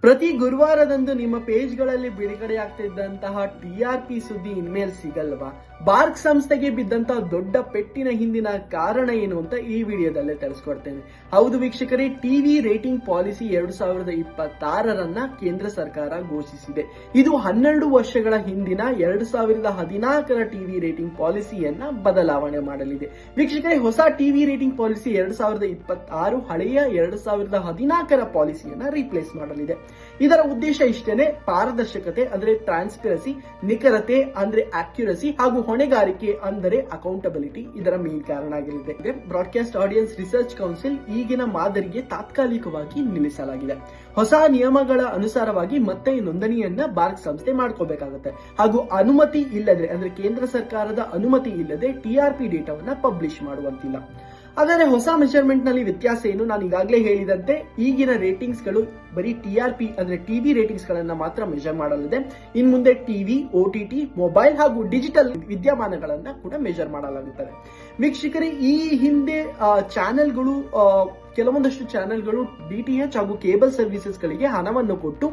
ಪ್ರತಿ ಗುರುವಾರದಂದು ನಿಮ್ಮ ಪೇಜ್ಗಳಲ್ಲಿ ಬಿಡುಗಡೆಯಾಗ್ತಿದ್ದಂತಹ ಟಿಆರ್ಪಿ ಸುದ್ದಿ ಇನ್ಮೇಲ್ ಸಿಗಲ್ವಾ? ಬಾರ್ಕ್ ಸಂಸ್ಥೆಗೆ ಬಿದ್ದಂತಹ ದೊಡ್ಡ ಪೆಟ್ಟಿನ ಹಿಂದಿನ ಕಾರಣ ಏನು ಅಂತ ಈ ವಿಡಿಯೋದಲ್ಲೇ ತಿಳಿಸ್ಕೊಡ್ತೇನೆ. ಹೌದು ವೀಕ್ಷಕರೇ, ಟಿವಿ ರೇಟಿಂಗ್ ಪಾಲಿಸಿ 2026 ಕೇಂದ್ರ ಸರ್ಕಾರ ಘೋಷಿಸಿದೆ. ಇದು 12 ವರ್ಷಗಳ ಹಿಂದಿನ 2014 ಟಿವಿ ರೇಟಿಂಗ್ ಪಾಲಿಸಿಯನ್ನ ಬದಲಾವಣೆ ಮಾಡಲಿದೆ. ವೀಕ್ಷಕರೇ, ಹೊಸ ಟಿವಿ ರೇಟಿಂಗ್ ಪಾಲಿಸಿ 2026 ಹಳೆಯ 2014 ಪಾಲಿಸಿಯನ್ನ ರೀಪ್ಲೇಸ್ ಮಾಡಲಿದೆ. ಇದರ ಉದ್ದೇಶ ಇಷ್ಟೇನೆ, ಪಾರದರ್ಶಕತೆ ಅಂದ್ರೆ ಟ್ರಾನ್ಸ್ಪರೆನ್ಸಿ, ನಿಖರತೆ ಅಂದ್ರೆ ಅಕ್ಯುರಸಿ ಹಾಗೂ ಹೊಣೆಗಾರಿಕೆ ಅಂದರೆ ಅಕೌಂಟಬಿಲಿಟಿ ಇದರ ಮೇನ್ ಕಾರಣ ಆಗಲಿದೆ. ಬ್ರಾಡ್ಕಾಸ್ಟ್ ಆಡಿಯನ್ಸ್ ರಿಸರ್ಚ್ ಕೌನ್ಸಿಲ್ ಈಗಿನ ಮಾದರಿಗೆ ತಾತ್ಕಾಲಿಕವಾಗಿ ನಿಲ್ಲಿಸಲಾಗಿದೆ. ಹೊಸ ನಿಯಮಗಳ ಅನುಸಾರವಾಗಿ ಮತ್ತೆ ನೋಂದಣಿಯನ್ನ ಬಾರ್ಕ್ ಸಂಸ್ಥೆ ಮಾಡ್ಕೋಬೇಕಾಗುತ್ತೆ ಹಾಗೂ ಅನುಮತಿ ಇಲ್ಲದೆ ಅಂದ್ರೆ ಕೇಂದ್ರ ಸರ್ಕಾರದ ಅನುಮತಿ ಇಲ್ಲದೆ ಟಿಆರ್ಪಿ ಡೇಟಾವನ್ನ ಪಬ್ಲಿಷ್ ಮಾಡುವಂತಿಲ್ಲ. ಆದರೆ ಹೊಸ ಮೆಜರ್ಮೆಂಟ್ ನಲ್ಲಿ ವ್ಯತ್ಯಾಸ ಏನು? ನಾನು ಈಗಾಗಲೇ ಹೇಳಿದಂತೆ ಈಗಿನ ರೇಟಿಂಗ್ಸ್ ಗಳು ಬರೀ ಟಿಆರ್ಪಿ ಅಂದ್ರೆ ಟಿವಿ ರೇಟಿಂಗ್ಸ್ ಗಳನ್ನ ಮಾತ್ರ ಮೆಜರ್ ಮಾಡಲಿದೆ. ಇನ್ ಮುಂದೆ ಟಿವಿ, ಓಟಿಟಿ, ಮೊಬೈಲ್ ಹಾಗೂ ಡಿಜಿಟಲ್ ವಿದ್ಯಮಾನಗಳನ್ನ ಕೂಡ ಮೆಜರ್ ಮಾಡಲಾಗುತ್ತದೆ. ವೀಕ್ಷಕರೇ, ಈ ಹಿಂದೆ ಚಾನೆಲ್ಗಳು ಕೆಲವೊಂದಷ್ಟು ಚಾನೆಲ್ಗಳು ಡಿಟಿಎಚ್ ಹಾಗೂ ಕೇಬಲ್ ಸರ್ವಿಸಸ್ ಗಳಿಗೆ ಹಣವನ್ನು ಕೊಟ್ಟು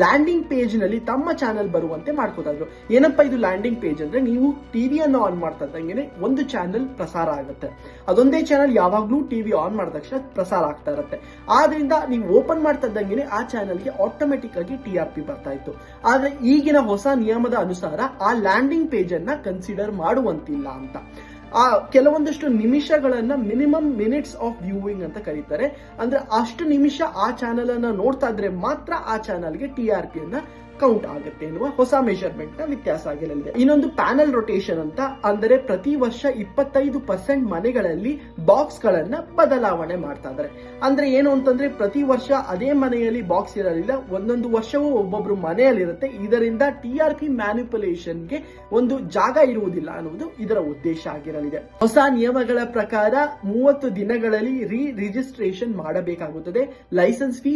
ಲ್ಯಾಂಡಿಂಗ್ ಪೇಜ್ ನಲ್ಲಿ ತಮ್ಮ ಚಾನೆಲ್ ಬರುವಂತೆ ಮಾಡ್ಕೋತಾದ್ರು. ಏನಪ್ಪಾ ಇದು ಲ್ಯಾಂಡಿಂಗ್ ಪೇಜ್ ಅಂದ್ರೆ, ನೀವು ಟಿವಿಯನ್ನು ಆನ್ ಮಾಡ್ತಾ ಇದ್ದಂಗೆ ಒಂದು ಚಾನೆಲ್ ಪ್ರಸಾರ ಆಗುತ್ತೆ. ಅದೊಂದೇ ಚಾನೆಲ್ ಯಾವಾಗ್ಲೂ ಟಿವಿ ಆನ್ ಮಾಡಿದ ತಕ್ಷಣ ಪ್ರಸಾರ ಆಗ್ತಾ ಇರುತ್ತೆ. ಆದ್ರಿಂದ ನೀವು ಓಪನ್ ಮಾಡ್ತಾ ಇದ್ದಂಗೆ ಆ ಚಾನೆಲ್ಗೆ ಆಟೋಮೆಟಿಕ್ ಆಗಿ ಟಿಆರ್ಪಿ ಬರ್ತಾ ಇತ್ತು. ಆದ್ರೆ ಈಗಿನ ಹೊಸ ನಿಯಮದ ಅನುಸಾರ ಆ ಲ್ಯಾಂಡಿಂಗ್ ಪೇಜ್ ಅನ್ನ ಕನ್ಸಿಡರ್ ಮಾಡುವಂತಿಲ್ಲ ಅಂತ. ಆ ಕೆಲವೊಂದಷ್ಟು ನಿಮಿಷಗಳನ್ನ ಮಿನಿಮಮ್ ಮಿನಿಟ್ಸ್ ಆಫ್ ವ್ಯೂವಿಂಗ್ ಅಂತ ಕರೀತಾರೆ. ಅಂದ್ರೆ ಅಷ್ಟು ನಿಮಿಷ ಆ ಚಾನೆಲ್ ಅನ್ನ ನೋಡ್ತಾ ಇದ್ರೆ ಮಾತ್ರ ಆ ಚಾನೆಲ್ಗೆ ಟಿಆರ್ಪಿ ಅನ್ನ ಕೌಂಟ್ ಆಗುತ್ತೆ ಎನ್ನುವ ಹೊಸ ಮೆಜರ್ಮೆಂಟ್ ನ ವ್ಯತ್ಯಾಸ ಆಗಿರಲಿದೆ. ಇನ್ನೊಂದು ಪ್ಯಾನಲ್ ರೊಟೇಷನ್ ಅಂತ, ಅಂದರೆ ಪ್ರತಿ ವರ್ಷ 25% ಮನೆಗಳಲ್ಲಿ ಬಾಕ್ಸ್ ಗಳನ್ನ ಬದಲಾವಣೆ ಮಾಡ್ತಾ ಇದ್ದಾರೆ. ಅಂದ್ರೆ ಏನು ಅಂತಂದ್ರೆ, ಪ್ರತಿ ವರ್ಷ ಅದೇ ಮನೆಯಲ್ಲಿ ಬಾಕ್ಸ್ ಇರಲಿಲ್ಲ, ಒಂದೊಂದು ವರ್ಷವೂ ಒಬ್ಬೊಬ್ರು ಮನೆಯಲ್ಲಿರುತ್ತೆ. ಇದರಿಂದ ಟಿಆರ್ಪಿ ಮ್ಯಾನಿಪುಲೇಷನ್ಗೆ ಒಂದು ಜಾಗ ಇರುವುದಿಲ್ಲ ಅನ್ನುವುದು ಇದರ ಉದ್ದೇಶ ಆಗಿರಲಿದೆ. ಹೊಸ ನಿಯಮಗಳ ಪ್ರಕಾರ 30 ದಿನಗಳಲ್ಲಿ ರಿಜಿಸ್ಟ್ರೇಷನ್ ಮಾಡಬೇಕಾಗುತ್ತದೆ. ಲೈಸೆನ್ಸ್ ಫೀ,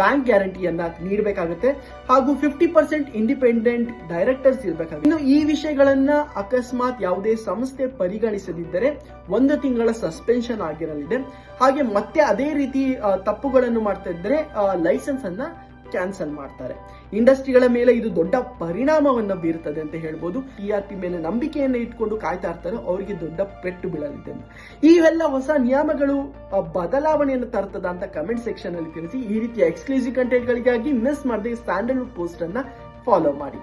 ಬ್ಯಾಂಕ್ ಗ್ಯಾರಂಟಿಯನ್ನ ನೀಡಬೇಕಾಗುತ್ತೆ ಹಾಗೂ 50% ಇಂಡಿಪೆಂಡೆಂಟ್ ಡೈರೆಕ್ಟರ್ಸ್ ಇರಬೇಕಾಗುತ್ತೆ. ಇನ್ನು ಈ ವಿಷಯಗಳನ್ನ ಅಕಸ್ಮಾತ್ ಯಾವುದೇ ಸಂಸ್ಥೆ ಪರಿಗಣಿಸದಿದ್ದರೆ 1 ತಿಂಗಳ ಸಸ್ಪೆನ್ಷನ್ ಆಗಿರಲಿದೆ. ಹಾಗೆ ಮತ್ತೆ ಅದೇ ರೀತಿ ತಪ್ಪುಗಳನ್ನು ಮಾಡ್ತಾ ಇದ್ದರೆ ಲೈಸೆನ್ಸ್ ಅನ್ನ ಕ್ಯಾನ್ಸಲ್ ಮಾಡ್ತಾರೆ. ಇಂಡಸ್ಟ್ರಿಗಳ ಮೇಲೆ ಇದು ದೊಡ್ಡ ಪರಿಣಾಮವನ್ನು ಬೀರುತ್ತದೆ ಅಂತ ಹೇಳ್ಬೋದು. ಟಿಆರ್ಪಿ ಮೇಲೆ ನಂಬಿಕೆಯನ್ನು ಇಟ್ಕೊಂಡು ಕಾಯ್ತಾ ಇರ್ತಾರೆ, ಅವರಿಗೆ ದೊಡ್ಡ ಪೆಟ್ಟು ಬೀಳಲಿದೆ. ಇವೆಲ್ಲ ಹೊಸ ನಿಯಮಗಳು ಬದಲಾವಣೆಯನ್ನು ತರ್ತದ ಅಂತ ಕಮೆಂಟ್ ಸೆಕ್ಷನ್ ಅಲ್ಲಿ ತಿಳಿಸಿ. ಈ ರೀತಿಯ ಎಕ್ಸ್ಕ್ಲೂಸಿವ್ ಕಂಟೆಂಟ್ ಗಳಿಗಾಗಿ ಮಿಸ್ ಮಾಡದೆ ಸ್ಯಾಂಡಲ್ವುಡ್ ಪೋಸ್ಟ್ ಅನ್ನ ಫಾಲೋ ಮಾಡಿ.